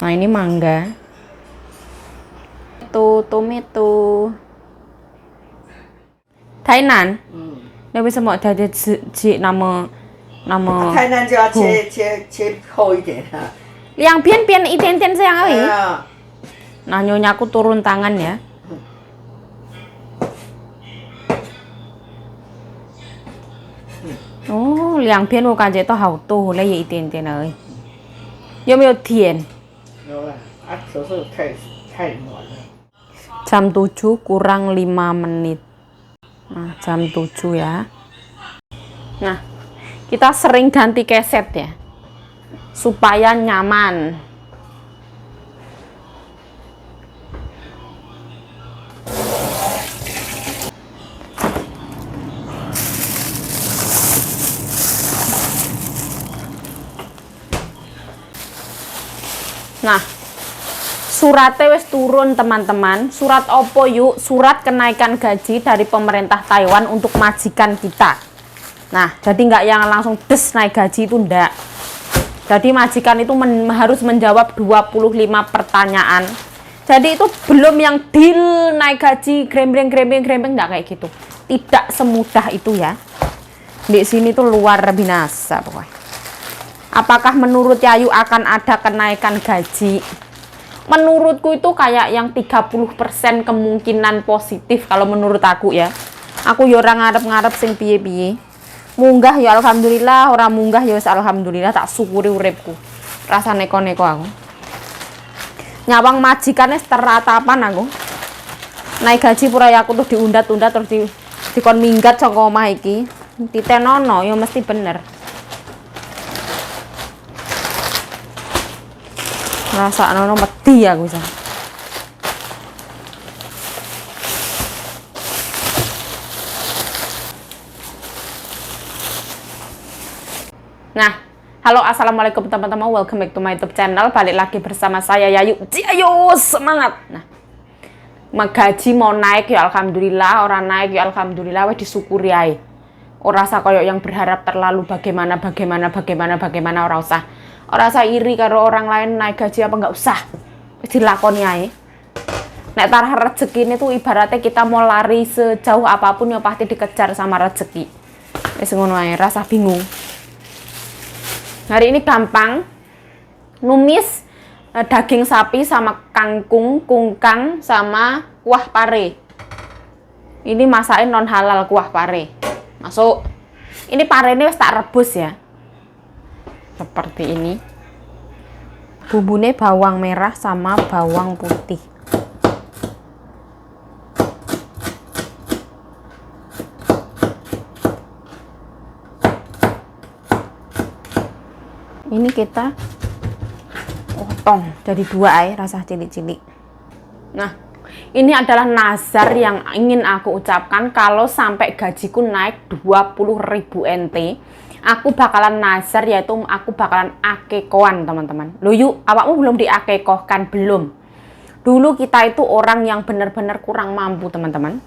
Nah, ini mangga. Tomato. Thái Lan.那为什么它的那么台南就要切厚一点哈。两片片一点点这样而已。Nah, nyonya aku turun tangan ya. Oh, 两片我感觉都好多了，一点点而已。有没有甜？有啊，手是太暖了。Jam 7 kurang 5 menit. Nah, jam 7 ya. Nah, kita sering ganti keset ya. Supaya nyaman. Nah, suratnya wis turun teman-teman. Surat opo yuk? Surat kenaikan gaji dari pemerintah Taiwan untuk majikan kita. Nah, jadi nggak yang langsung des naik gaji itu ndak. Jadi majikan itu harus menjawab 25 pertanyaan. Jadi itu belum yang deal naik gaji grembreng ndak kayak gitu. Tidak semudah itu ya. Di sini tuh luar binasa pokoknya. Apakah menurut Yayu akan ada kenaikan gaji? Menurutku itu kayak yang 30% kemungkinan positif kalau menurut aku ya. Aku ya ora ngarep-ngarep sing piye-piye. Munggah ya alhamdulillah, ora munggah ya wis alhamdulillah, tak syukuri uripku. Rasa neko-neko aku. Nyawang majikan wis teratapan aku. Naik gaji pura ya aku tuh diundat-undat terus dikon minggat saka omah iki. Ditenono ya mesti bener. Rasa nono mati aku bisa. Nah, halo assalamualaikum teman-teman, welcome back to my YouTube channel. Balik lagi bersama saya Yayu. Ayo semangat. Nah, gaji mau naik ya alhamdulillah, orang naik ya alhamdulillah, wes disyukuri ae. Ora usah koyo yang berharap terlalu bagaimana ora usah. Ora usah iri karo orang lain naik gaji apa nggak usah. Wis dilakoni ae. Nek tarah rezeki ini tuh ibaratnya kita mau lari sejauh apapun ya pasti dikejar sama rezeki. Wis ngono ae, rasa bingung. Hari ini gampang. Numis daging sapi sama kangkung, kungkang sama kuah pare. Ini masakin non halal kuah pare. Masuk. Ini pare ini wis tak rebus ya. Seperti ini. Bumbunya bawang merah sama bawang putih. Ini kita potong jadi 2 rasa cilik-cilik. Nah, ini adalah nazar yang ingin aku ucapkan kalau sampai gajiku naik 20.000 NT. Aku bakalan nazar, yaitu aku bakalan akekoan teman-teman. Loh yuk, awakmu belum diakekohkan? Belum. Dulu kita itu orang yang benar-benar kurang mampu teman-teman.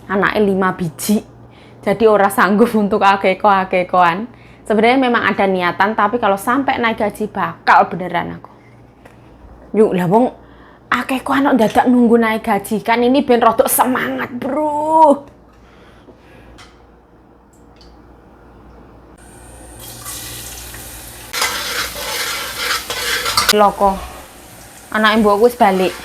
Anaknya 5 biji. Jadi orang sanggup untuk akekoan. Sebenarnya memang ada niatan, tapi kalau sampai naik gaji bakal beneran aku. Yuk lah wong akekoan kok dadak nunggu naik gaji. Kan ini ben rodok semangat, bro. Loko anak mbokku wis balik.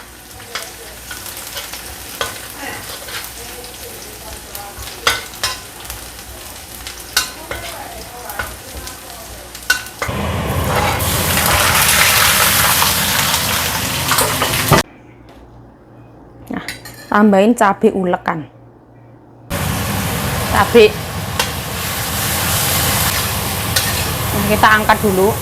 Nah, tambahin cabai ulekan. Cabai. Nah, kita angkat dulu.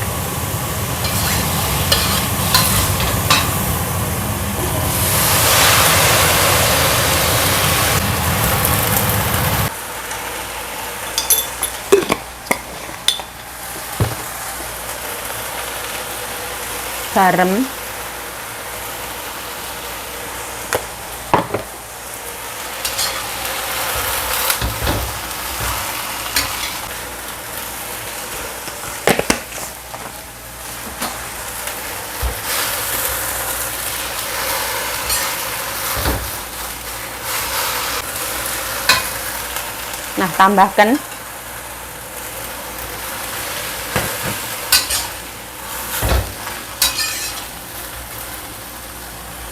Garam, Nah, tambahkan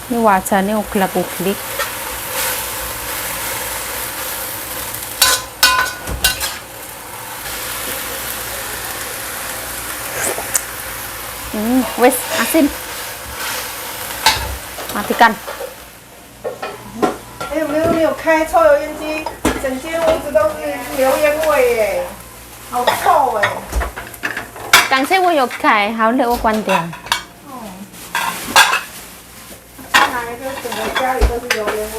ini wajahnya uglak-uglik. Wes, asin. Matikan. 哎，没有开抽油烟机，整间屋子都是油烟味哎，好臭哎。 Càng xếp vô dột cải, háo liệu quan điểm. 哪一个整个家里都是油烟味。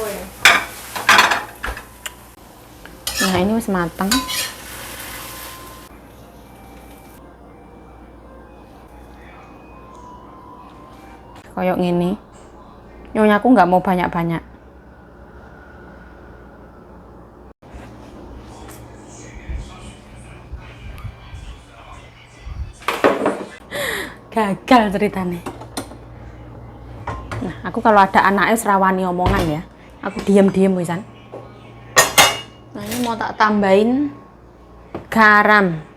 Nah, ini wis mateng. Kayak gini. Nyonya aku nggak mau banyak-banyak. Gagal ceritanya. Nah, aku kalau ada anaknya serawani omongan ya, aku diem-diem wisan. Nah, ini mau tak tambahin garam.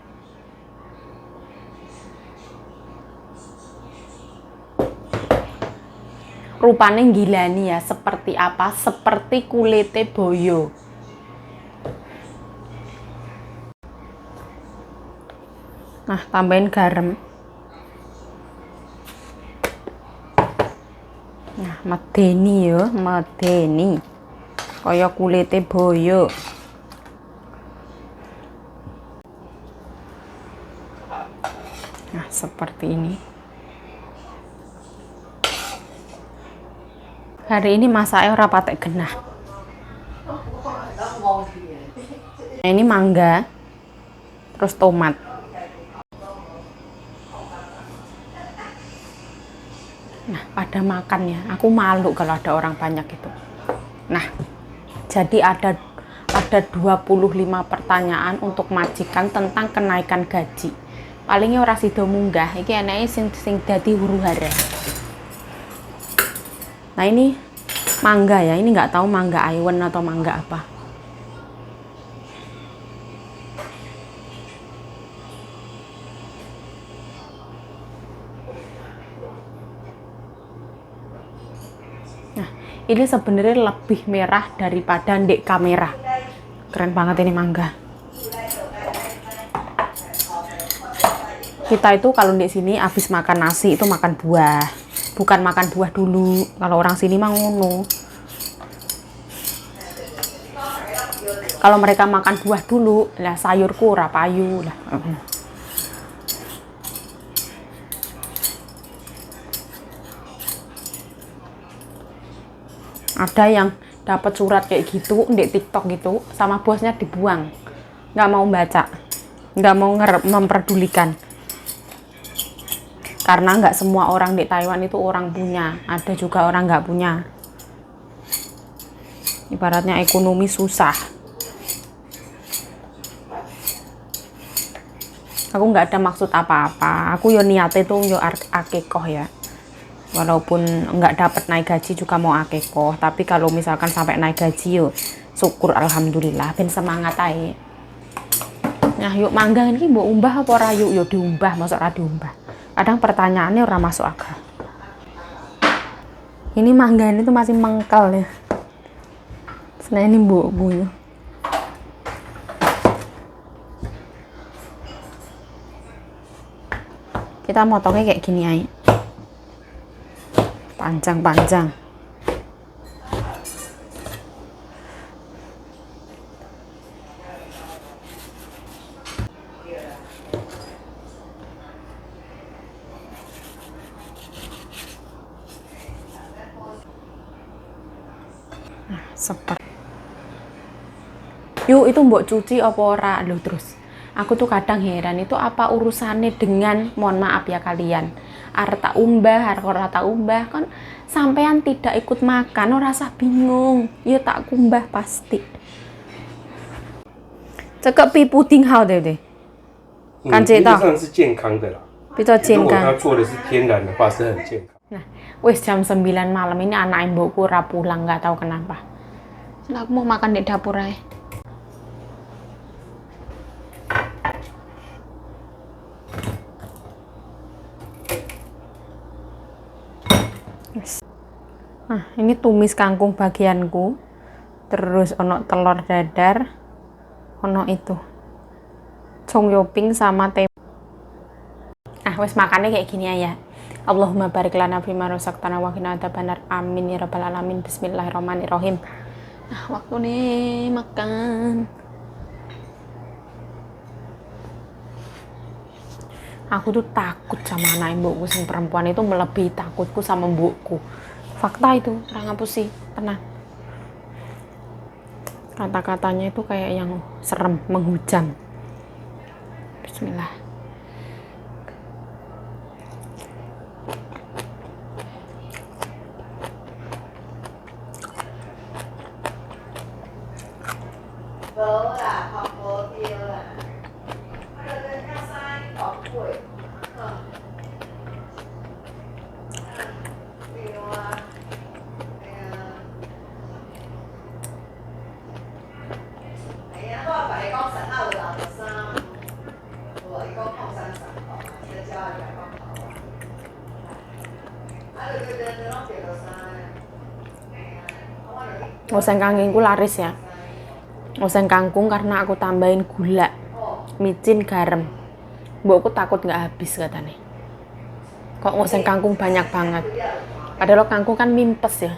Rupanya gila nih ya, seperti apa? Seperti kulite boyo. Nah, tambahin garam. Nah, medeni ya, medeni. Kaya kulite boyo. Nah, seperti ini. Hari ini masaknya ora patek genah. Nah, ini mangga, terus tomat. Nah, pada makan ya, aku malu kalau ada orang banyak itu. Nah, jadi ada 25 pertanyaan untuk majikan tentang kenaikan gaji. Palingnya ora sida munggah, iki enake sing dadi huru-hara. Nah, ini mangga ya, ini nggak tahu mangga Aiwen atau mangga apa. Nah, ini sebenarnya lebih merah daripada ndek kamera. Keren banget ini mangga. Kita itu kalau di sini habis makan nasi itu makan buah. Bukan makan buah dulu. Kalau orang sini mah ngono. Kalau mereka makan buah dulu, lah sayurku ora payu lah. Ada yang dapat surat kayak gitu di TikTok gitu, sama bosnya dibuang. Nggak mau baca. Nggak mau memperdulikan. Karena nggak semua orang di Taiwan itu orang punya, ada juga orang nggak punya. Ibaratnya ekonomi susah. Aku nggak ada maksud apa-apa. Aku yo niatnya tuh yo akekoh ya. Walaupun nggak dapat naik gaji juga mau akekoh. Tapi kalau misalkan sampai naik gaji yo syukur alhamdulillah. Ben semangat aja. Nah yuk mangga ini mau umbah apa ora yuk yo diumbah, masuk ora diumbah. Kadang pertanyaannya orang masuk akal. Ini mangga ini tuh masih mengkel ya. Nah ini bu. Kita motongnya kayak gini aja. Panjang-panjang. Seperti yuk itu mbok cuci apa ora lho. Terus aku tuh kadang heran itu apa urusannya dengan, mohon maaf ya kalian, arep tak umbah arep ora tak umbah, kan sampean tidak ikut makan ora usah bingung, ya tak kumbah pasti. Cekak pi puding hao deh deh. 感觉到基本上是健康的啦。比较健如果它康。做的是天然的话，是很健康。 Nah, wes jam 9 malam ini anak ibuku ora pulang, nggak tahu kenapa. Nah, aku mau makan di dapur aja. Nah, ini tumis kangkung bagianku. Terus ono telur dadar, ono itu congyoping sama tempe. Nah, wes makannya kayak gini aja. Allahumma barik lana fima razaqtana wa qina adzabannar. Amin ya rabbal alamin. Bismillahirrahmanirrahim. Nah, waktu nih makan. Aku tuh takut sama anak mbokku sing perempuan itu melebihi takutku sama mbokku. Fakta itu, orang apa sih? Tenang. Kata-katanya itu kayak yang serem, menghujam. Bismillah. Oseng kangkungku laris ya. Oseng kangkung karena aku tambahin gula, micin, garam. Mbokku takut nggak habis katanya. Kok oseng kangkung banyak banget. Padahal kangkung kan mimpes ya.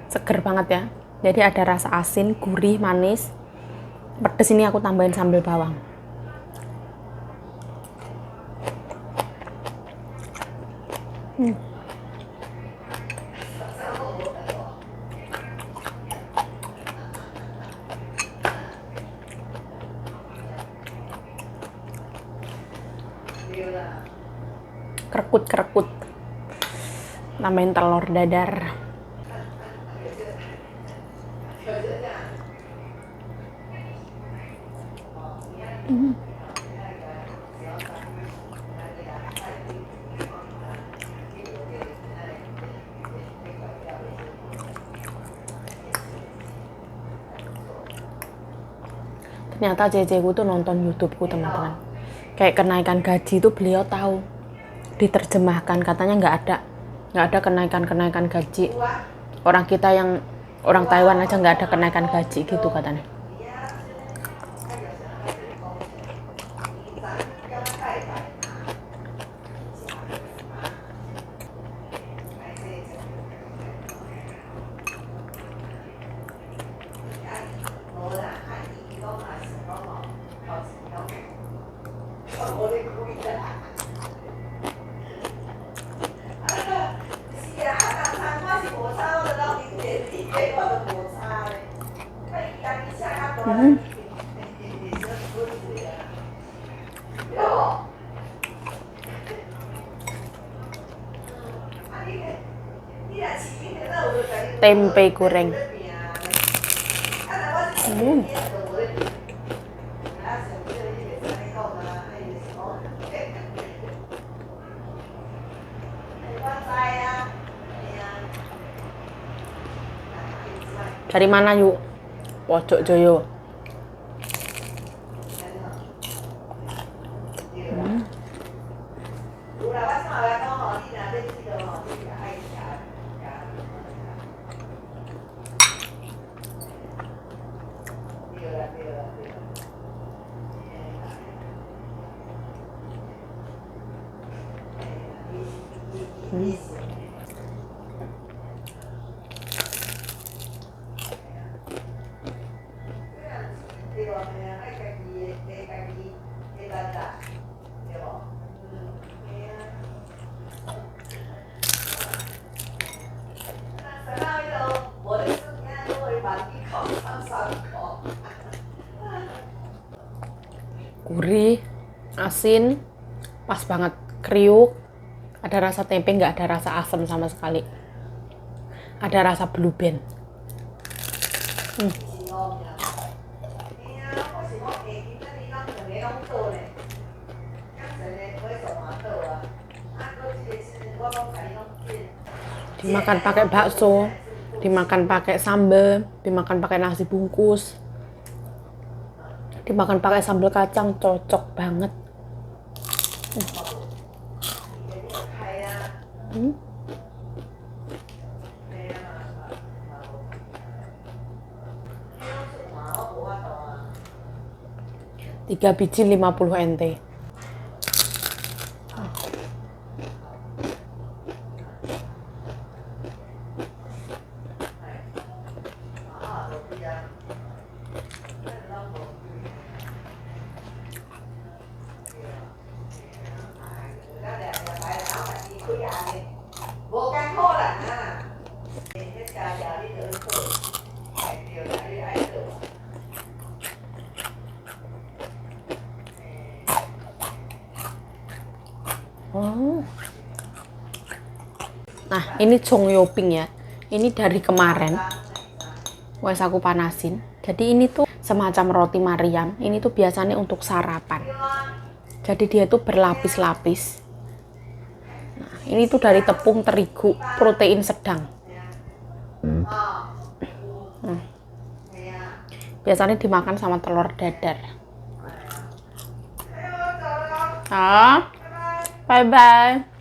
Seger banget ya. Jadi ada rasa asin, gurih, manis. Pedes ini aku tambahin sambal bawang. Kerekut-kerekut. Tambahin telur dadar. Ternyata ceceku tuh nonton YouTubeku teman-teman. Kayak kenaikan gaji tuh beliau tahu, diterjemahkan katanya nggak ada kenaikan gaji. Orang kita yang orang Taiwan aja nggak ada kenaikan gaji gitu katanya. Tempe goreng. Dari mana yuk? Pojok Joyo. Gurih, asin, pas banget, kriuk, ada rasa tempe, nggak ada rasa asam sama sekali, ada rasa blue band. Dimakan pakai bakso, Dimakan pakai sambal, dimakan pakai nasi bungkus, dimakan pakai sambal kacang, cocok banget. Tiga biji 50 NT. Nah, ini Chongyoping ya. Ini dari kemarin. Wes aku panasin. Jadi ini tuh semacam roti Mariam. Ini tuh biasanya untuk sarapan. Jadi dia tuh berlapis-lapis. Nah, ini tuh dari tepung terigu, protein sedang. Biasanya dimakan sama telur dadar. Ah, bye-bye.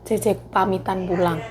Cece pamitan pulang.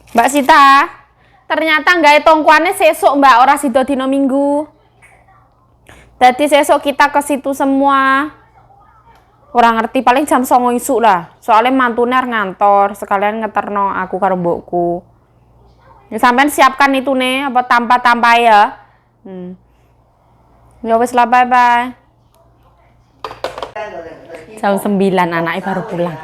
Mbak Sita, ternyata nggak tongkuannya sesuk Mbak, ora sida dina Minggu. Jadi sesuk kita ke situ semua. Orang ngerti paling jam 09.00 isuk lah. Soalnya mantune arep ngantor, sekalian ngeterno aku karo mbokku. Ya sampean siapkan itu nih, apa tanpa ya. Ya wis lah, bye-bye. Jam 9 anaknya baru pulang.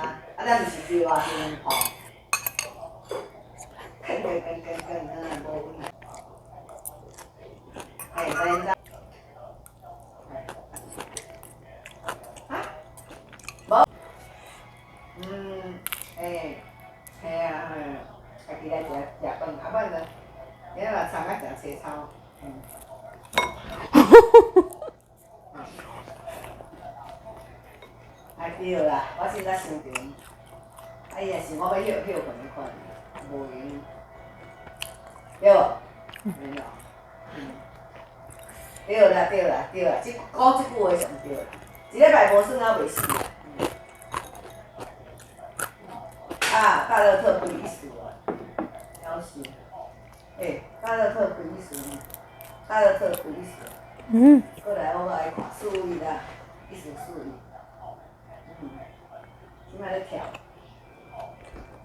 对啦，我现在想着，哎呀，是我要休困一困，无用，对无？没有，对啦，对啦，对啦，讲这句话上对啦，一礼拜无算啊袂死啦。啊，大乐透不意思了，要死！大乐透不意思呢，大乐透不意思。过来我来看4亿啦，14亿。今摆咧跳，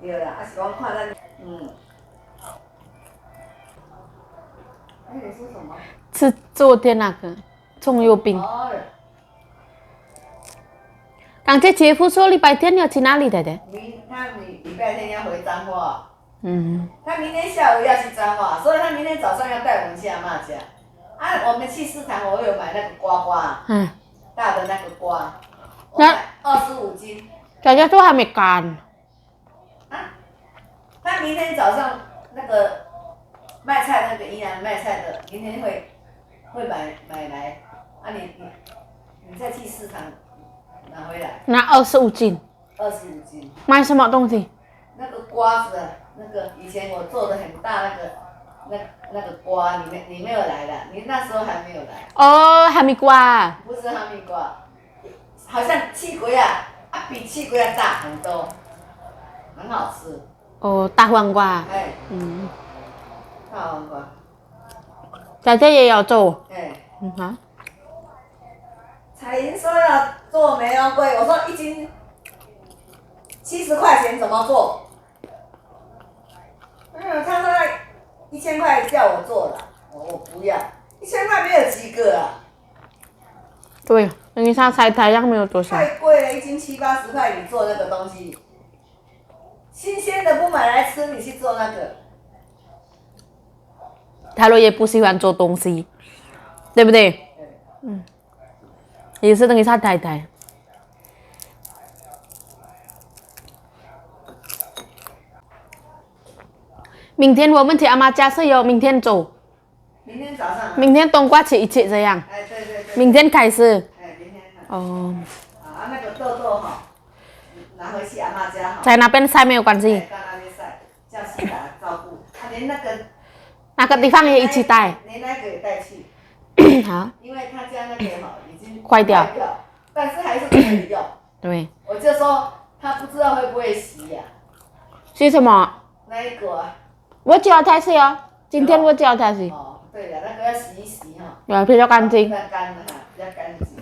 对啦，是讲看咱，你说什么？是昨天那个葱油饼。港姐姐夫说礼拜天要去哪里的？他礼拜天要回彰化。他明天下午要去彰化，所以他明天早上要带我们去阿嬷家。我们去市场，我有买那个瓜瓜，大的那个瓜，我买25斤。大家都还没干。他明天早上那个卖菜那个宜兰卖菜的，明天会买来。你再去市场拿回来。拿25斤。25斤。买什么东西？那个瓜子，那个以前我做的很大那个瓜，你没有来的，你那时候还没有来。哦，哈密瓜。不是哈密瓜，好像气瓜啊，比气瓜大很多。很好吃。哦，大黄瓜。哎，大黄瓜。姐姐也有做。哎。好。彩莹说要做梅龙龟，我说1斤70块钱怎么做？他说1000块叫我做了，我不要，1000块没有几个啊。对，等一下晒太阳没有多少。太贵了，1斤70、80块，你做那个东西，新鲜的不买来吃，你去做那个。泰罗也不喜欢做东西，对不对？也是等一下太太。明天我们去阿妈家是有明天走。明天早上。明天冬瓜切一切这样。哎，对对对。明天开始。哎，明天。哦。那个豆豆哈，拿回去阿妈家好。在那边晒没有关系。在那边晒，叫西达照顾。连那个地方也一起带。连那个也带去。好。因为他家那个哈已经坏掉，但是还是可以用。对。我就说他不知道会不会洗呀。洗什么？那一个啊。我教他洗哦，今天我教他洗。哦，对了，那个要洗一洗哈。对，比较干净。比较干的哈，比较干净。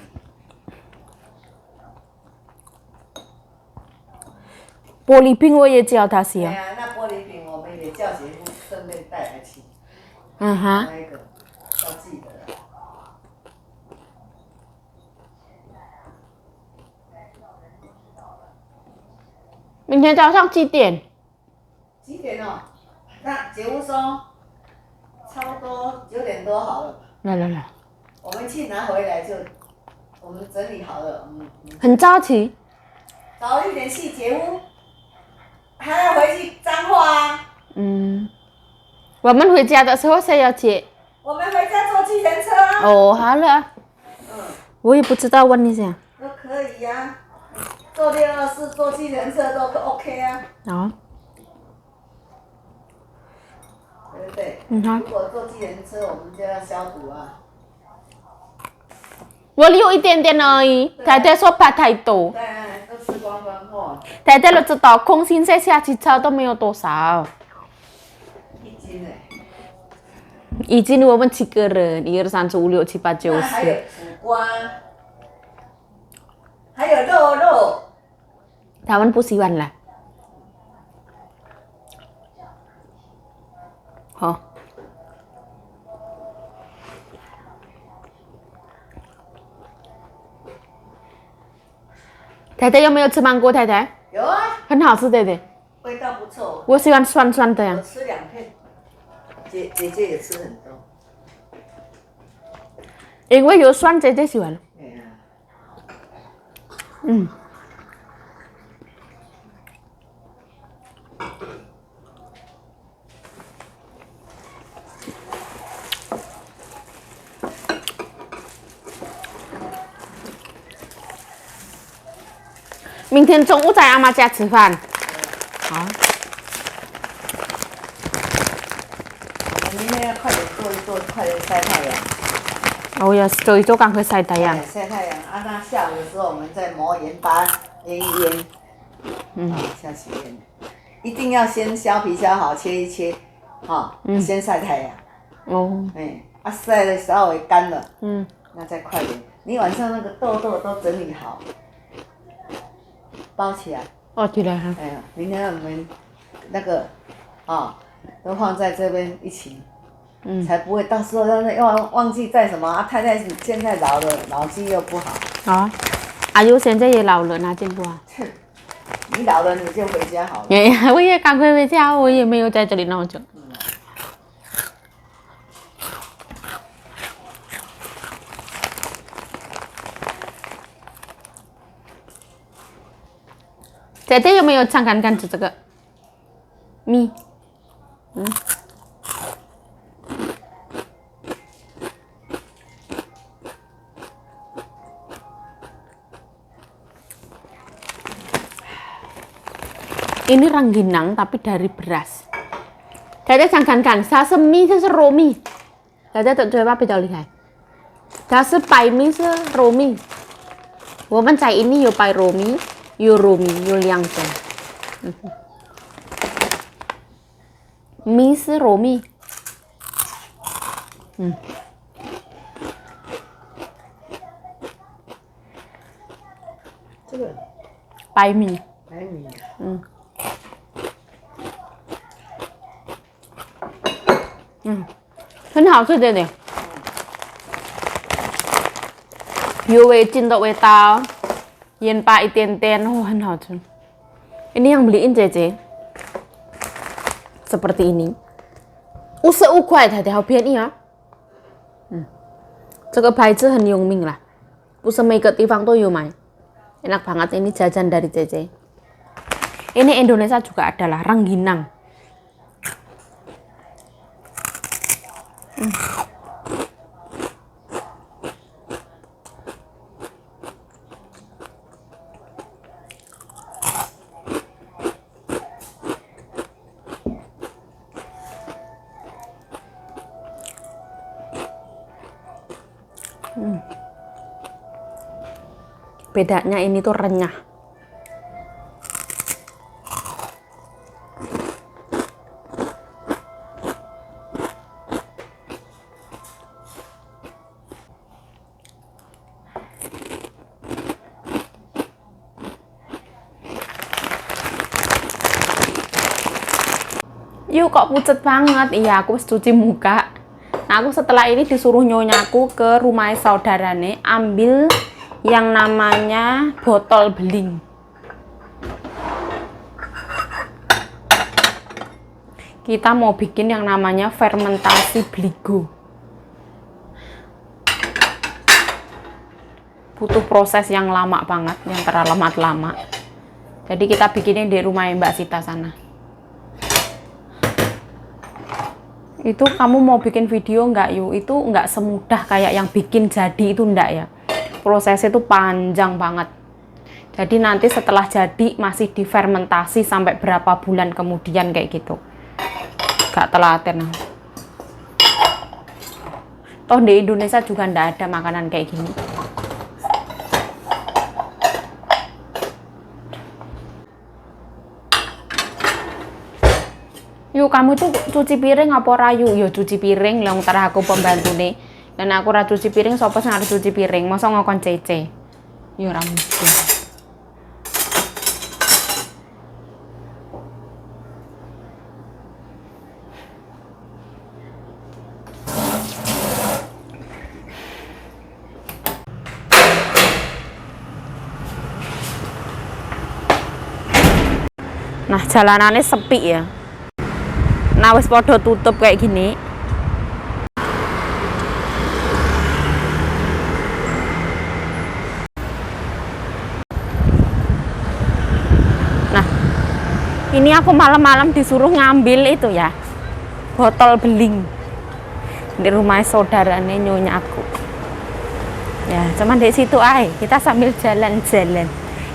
玻璃瓶我也教他洗对啊，那玻璃瓶我们也叫姐夫顺便带来去。嗯哼。那个要记得。明天早上几点？几点哦？那姐夫说，差不多9点多好了。来。我们去拿回来就，我们整理好了。很着急。早一点去，姐夫还要回去彰化啊。我们回家的时候谁要接？我们回家坐计程车啊。哦，好了。我也不知道，问一下。都可以呀，坐624坐计程车都 OK 啊。好。对不对？好。如果坐计程车，我们就要消毒啊。我有一点点而已，太太说怕太多。对啊，都吃光光哦。太太都知道，空心菜下去炒都没有多少。1斤哎。1斤我们7个人，1、2、3、4、5、6、7、8、9、还有10。苦瓜，还有肉。他们不喜欢啦。好。太太有没有吃芒果？太太有啊，很好吃，对不对？味道不错。我喜欢酸酸的呀。我吃2片，姐姐也吃很多。因为有酸，姐姐喜欢。明天中午在阿妈家吃饭。好。我明天要快点做一做，快点晒太阳。我也做一做，赶快晒太阳。晒太阳啊！那下午的时候我们再磨盐巴腌一腌。下去腌。一定要先削皮削好，切一切，先晒太阳。晒的稍微干了。那再快点。你晚上那个豆豆都整理好，包起来。包起来哈。明天我们那个都放在这边一起。才不会到时候又忘记带什么。太太现在老了，脑筋又不好。阿优现在也老了，哪见不好？你老了你就回家好了。我也赶快回家，我也没有在这里那么久。姐姐有没有想看这个？米。Ini rengginang tapi dari beras.大家想看看，它是米，这是肉米。大家嘴巴比较厉害。它是白米，是肉米。我们在ini有白肉米，有肉米，有2种。mie是肉米。这个白米。白米，很好吃的呢。有cinta weta, yen pa iten-ten, oh 很好吃。Ini yang beliin Cece. Seperti ini. 55块才好便宜啊。这个牌子很有名lah. 不是每个地方都有卖。Enak banget ini jajan dari Cece. Ini Indonesia juga ada lah, rengginang. Bedanya ini tuh renyah. Yuk kok pucet banget. Iya, aku cuci muka. Nah, aku setelah ini disuruh nyonyaku ke rumah saudarane ambil yang namanya botol beling. Kita mau bikin yang namanya fermentasi bligo. Butuh proses yang lama banget, yang terlalu-lama. Jadi kita bikinnya di rumah Mbak Sita sana. Itu kamu mau bikin video nggak yuk? Itu nggak semudah kayak yang bikin jadi itu ndak ya. Prosesnya itu panjang banget. Jadi nanti setelah jadi masih difermentasi sampai berapa bulan kemudian kayak gitu. Gak telaten. Toh di Indonesia juga ndak ada makanan kayak gini. Yuk kamu tuh cuci piring apa rayu? Yo cuci piring, lang tara aku pembantu nih. Dan aku ra cuci piring, sopo sing harus cuci piring? Masa ngokon Cece? Yo ra mungkin. Nah, jalanannya sepi ya. Nah, wis podo tutup kayak gini. Ini aku malam-malam disuruh ngambil itu ya, botol beling di rumah saudaranya nyonya aku. Ya, cuman di situ aja. Kita sambil jalan-jalan.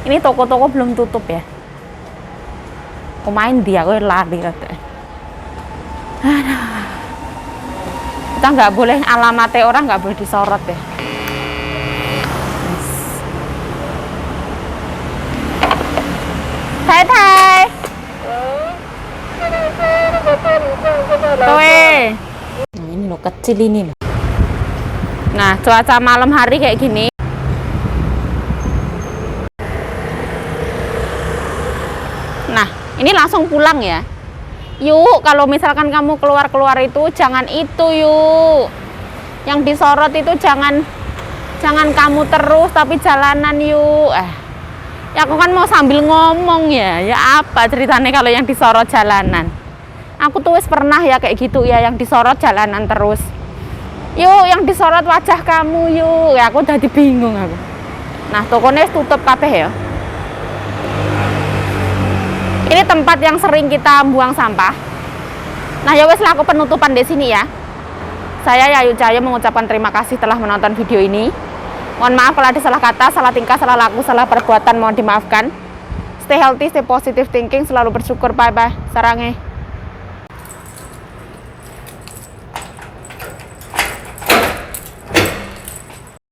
Ini toko-toko belum tutup ya. Aku main dia, aku lari kata. Kita nggak boleh alamatnya orang nggak boleh disorot ya. Hai. Toe. Nah, ini loh kecil ini loh. Nah, cuaca malam hari kayak gini. Nah, ini langsung pulang ya. Yuk, kalau misalkan kamu keluar-keluar itu jangan itu yuk. Yang disorot itu jangan kamu terus tapi jalanan yuk. Ya aku kan mau sambil ngomong ya. Ya apa ceritanya kalau yang disorot jalanan? Aku tuh wis pernah ya kayak gitu ya, yang disorot jalanan terus. Yuk, yang disorot wajah kamu yuk. Ya aku udah bingung aku. Nah, tokonya tutup kabeh ya. Ini tempat yang sering kita buang sampah. Nah, ya wes lah aku penutupan di sini ya. Saya Yayu Cahaya mengucapkan terima kasih telah menonton video ini. Mohon maaf kalau ada salah kata, salah tingkah, salah laku, salah perbuatan, mohon dimaafkan. Stay healthy, stay positive thinking, selalu bersyukur. Bye bye. Sarange.